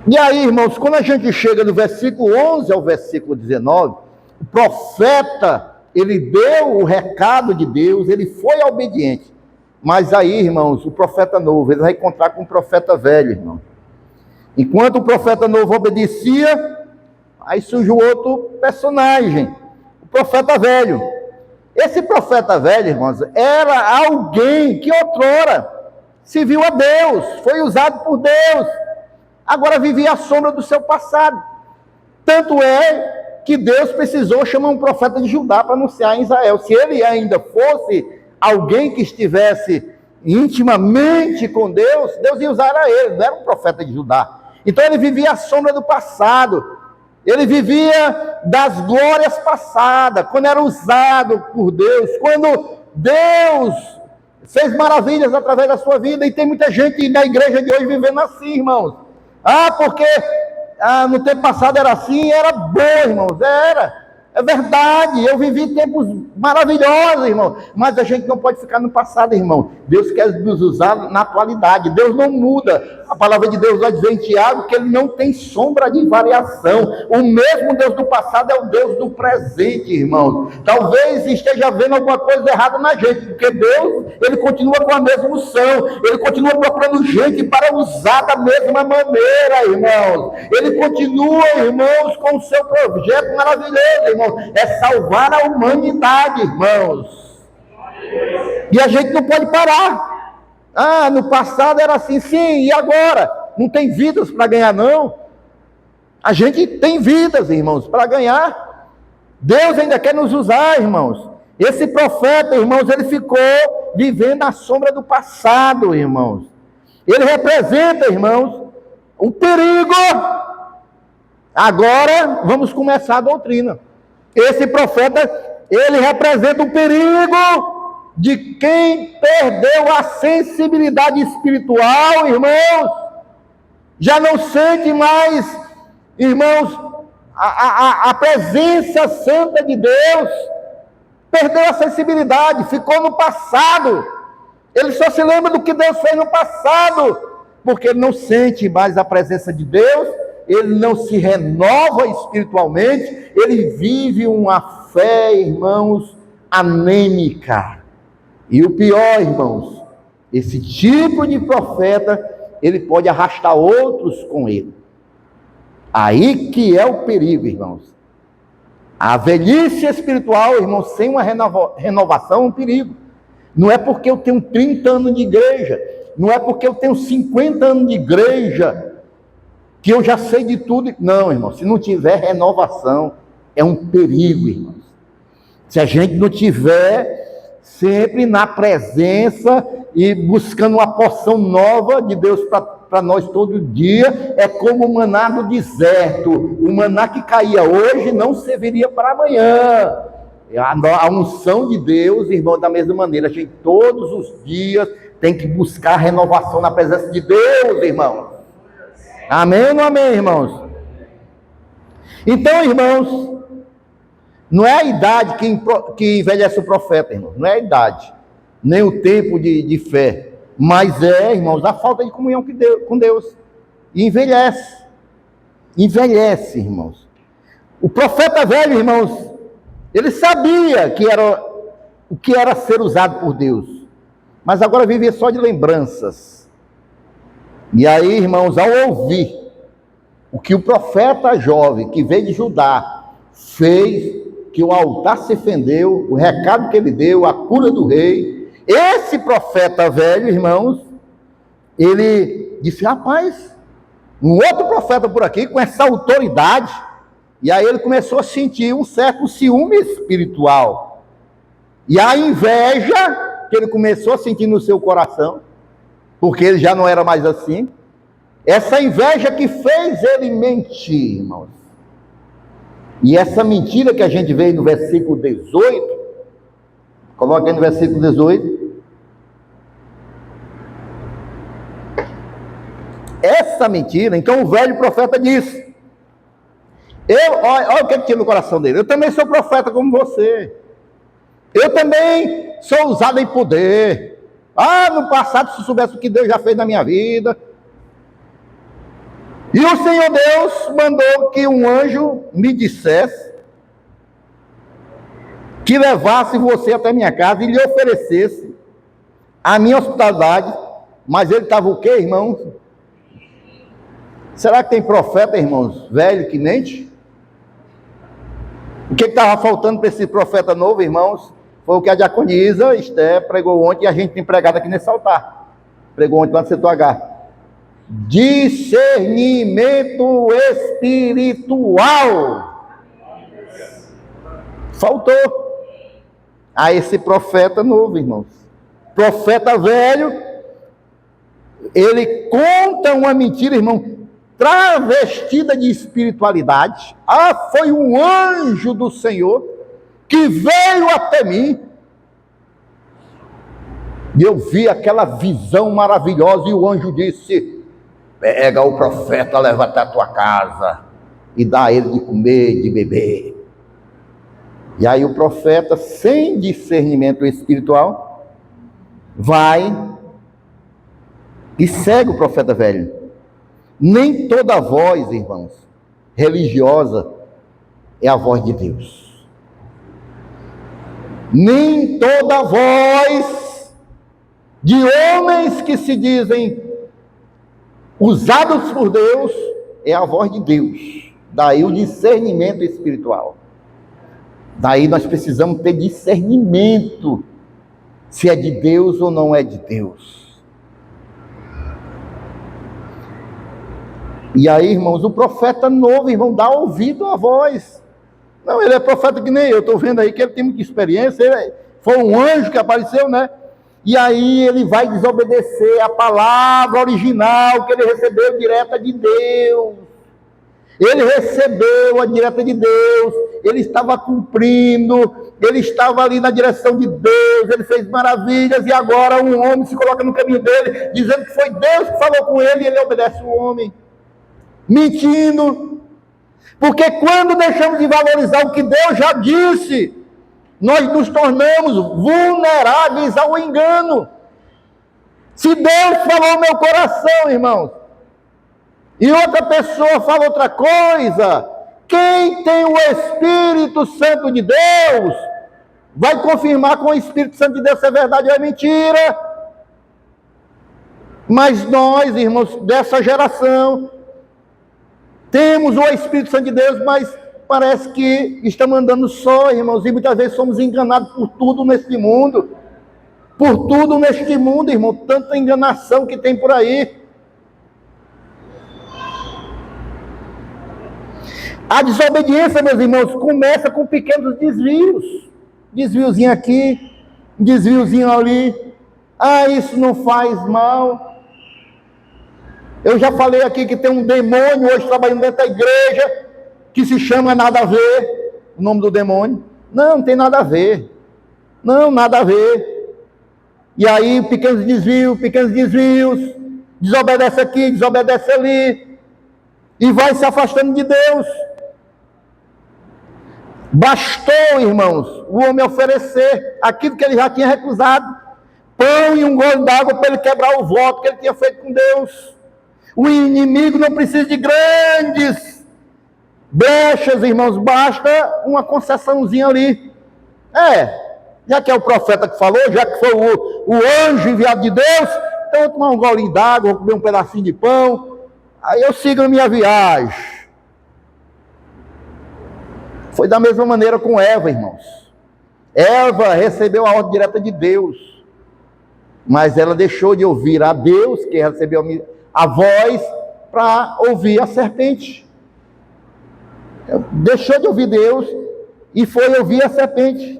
E aí, irmãos, quando a gente chega do versículo 11 ao versículo 19, o profeta, ele deu o recado de Deus, ele foi obediente. Mas aí, irmãos, o profeta novo, ele vai encontrar com o profeta velho, irmão. Enquanto o profeta novo obedecia, aí surge o outro personagem, o profeta velho. Esse profeta velho, irmãos, era alguém que outrora serviu a Deus, foi usado por Deus, agora vivia à sombra do seu passado. Tanto é que Deus precisou chamar um profeta de Judá para anunciar em Israel. Se ele ainda fosse alguém que estivesse intimamente com Deus, Deus ia usar a ele, não era um profeta de Judá. Então ele vivia à sombra do passado, ele vivia das glórias passadas, quando era usado por Deus, quando Deus fez maravilhas através da sua vida. E tem muita gente na igreja de hoje vivendo assim, irmãos. Porque no tempo passado era assim, era bom, irmãos, é verdade, eu vivi tempos maravilhosos, irmão, mas a gente não pode ficar no passado, irmão. Deus quer nos usar na atualidade, Deus não muda. A palavra de Deus vai dizer em Tiago que ele não tem sombra de variação. O mesmo Deus do passado é o Deus do presente, irmãos. Talvez esteja vendo alguma coisa errada na gente, porque Deus, ele continua com a mesma unção, ele continua procurando gente para usar da mesma maneira, irmãos. Ele continua, irmãos, com o seu projeto maravilhoso, irmãos, é salvar a humanidade, irmãos. E a gente não pode parar. No passado era assim, sim, e agora? Não tem vidas para ganhar, não. A gente tem vidas, irmãos, para ganhar. Deus ainda quer nos usar, irmãos. Esse profeta, irmãos, ele ficou vivendo à sombra do passado, irmãos. Ele representa, irmãos, um perigo. Agora, vamos começar a doutrina. Esse profeta, ele representa o perigo de quem perdeu a sensibilidade espiritual, irmãos. Já não sente mais, irmãos, a presença santa de Deus. Perdeu a sensibilidade, ficou no passado. Ele só se lembra do que Deus fez no passado, porque ele não sente mais a presença de Deus, ele não se renova espiritualmente, ele vive uma fé, irmãos, anêmica. E o pior, irmãos, esse tipo de profeta, ele pode arrastar outros com ele. Aí que é o perigo, irmãos. A velhice espiritual, irmãos, sem uma renovação é um perigo. Não é porque eu tenho 30 anos de igreja, não é porque eu tenho 50 anos de igreja, que eu já sei de tudo. Não, irmão, se não tiver renovação, é um perigo, irmãos. Se a gente não tiver sempre na presença e buscando uma porção nova de Deus para nós todo dia, é como o maná do deserto. O maná que caía hoje não serviria para amanhã. A unção de Deus, irmão, da mesma maneira, a gente todos os dias tem que buscar renovação na presença de Deus, irmão. Amém ou não amém, irmãos? Então, irmãos, não é a idade que envelhece o profeta, irmão. Não é a idade, nem o tempo de fé. Mas irmãos, a falta de comunhão com Deus. E envelhece. Envelhece, irmãos. O profeta velho, irmãos, ele sabia o que era ser usado por Deus. Mas agora vivia só de lembranças. E aí, irmãos, ao ouvir o que o profeta jovem, que veio de Judá, fez, que o altar se fendeu, o recado que ele deu, a cura do rei, esse profeta velho, irmãos, ele disse, rapaz, um outro profeta por aqui, com essa autoridade, e aí ele começou a sentir um certo ciúme espiritual, e a inveja que ele começou a sentir no seu coração, porque ele já não era mais assim, essa inveja que fez ele mentir, irmãos. E essa mentira que a gente vê no versículo 18, coloca aí no versículo 18, essa mentira, então o velho profeta disse, olha o que tinha no coração dele, eu também sou profeta como você, eu também sou usado em poder, no passado se soubesse o que Deus já fez na minha vida, E o Senhor Deus mandou que um anjo me dissesse que levasse você até minha casa e lhe oferecesse a minha hospitalidade. Mas ele estava o quê, irmãos? Será que tem profeta, irmãos, velho que mente? O que estava faltando para esse profeta novo, irmãos? Foi o que a diaconisa Esté pregou ontem e a gente tem pregado aqui nesse altar. Pregou ontem lá no setor H. Discernimento espiritual. Faltou a esse profeta novo, irmãos. Profeta velho, ele conta uma mentira, irmão, travestida de espiritualidade. Ah, foi um anjo do Senhor que veio até mim. E eu vi aquela visão maravilhosa e o anjo disse: pega o profeta, leva até a tua casa e dá a ele de comer, de beber. E aí o profeta, sem discernimento espiritual, vai e segue o profeta velho. Nem toda voz, irmãos, religiosa é a voz de Deus. Nem toda voz de homens que se dizem usados por Deus é a voz de Deus. Daí o discernimento espiritual. Daí nós precisamos ter discernimento se é de Deus ou não é de Deus. E aí, irmãos, o profeta novo, irmão, dá ouvido à voz. Não, ele é profeta que nem eu, estou vendo aí que ele tem muita experiência, foi um anjo que apareceu, né? E aí ele vai desobedecer a palavra original que ele recebeu direta de Deus. Ele recebeu a direta de Deus, ele estava cumprindo, ele estava ali na direção de Deus, ele fez maravilhas, e agora um homem se coloca no caminho dele, dizendo que foi Deus que falou com ele, e ele obedece o homem. Mentindo, porque quando deixamos de valorizar o que Deus já disse, nós nos tornamos vulneráveis ao engano. Se Deus falou no meu coração, irmãos, e outra pessoa fala outra coisa, quem tem o Espírito Santo de Deus vai confirmar com o Espírito Santo de Deus se é verdade ou é mentira. Mas nós, irmãos, dessa geração, temos o Espírito Santo de Deus, mas parece que estamos andando só, irmãos, e muitas vezes somos enganados por tudo neste mundo. Por tudo neste mundo, irmão, tanta enganação que tem por aí. A desobediência, meus irmãos, começa com pequenos desvios. Desviozinho aqui, desviozinho ali. Ah, isso não faz mal. Eu já falei aqui que tem um demônio hoje trabalhando dentro da igreja, que se chama Nada a Ver, o nome do demônio. Não tem nada a ver. Não, nada a ver. E aí, pequenos desvios, desobedece aqui, desobedece ali, e vai se afastando de Deus. Bastou, irmãos, o homem oferecer aquilo que ele já tinha recusado, pão e um gole d'água para ele quebrar o voto que ele tinha feito com Deus. O inimigo não precisa de grandes brechas, irmãos, basta uma concessãozinha ali. Já que é o profeta que falou, já que foi o anjo enviado de Deus, então eu vou tomar um golinho d'água, vou comer um pedacinho de pão, aí eu sigo a minha viagem. Foi da mesma maneira com Eva, irmãos. Eva recebeu a ordem direta de Deus, mas ela deixou de ouvir a Deus, que recebeu a voz, para ouvir a serpente. Deixou de ouvir Deus e foi ouvir a serpente.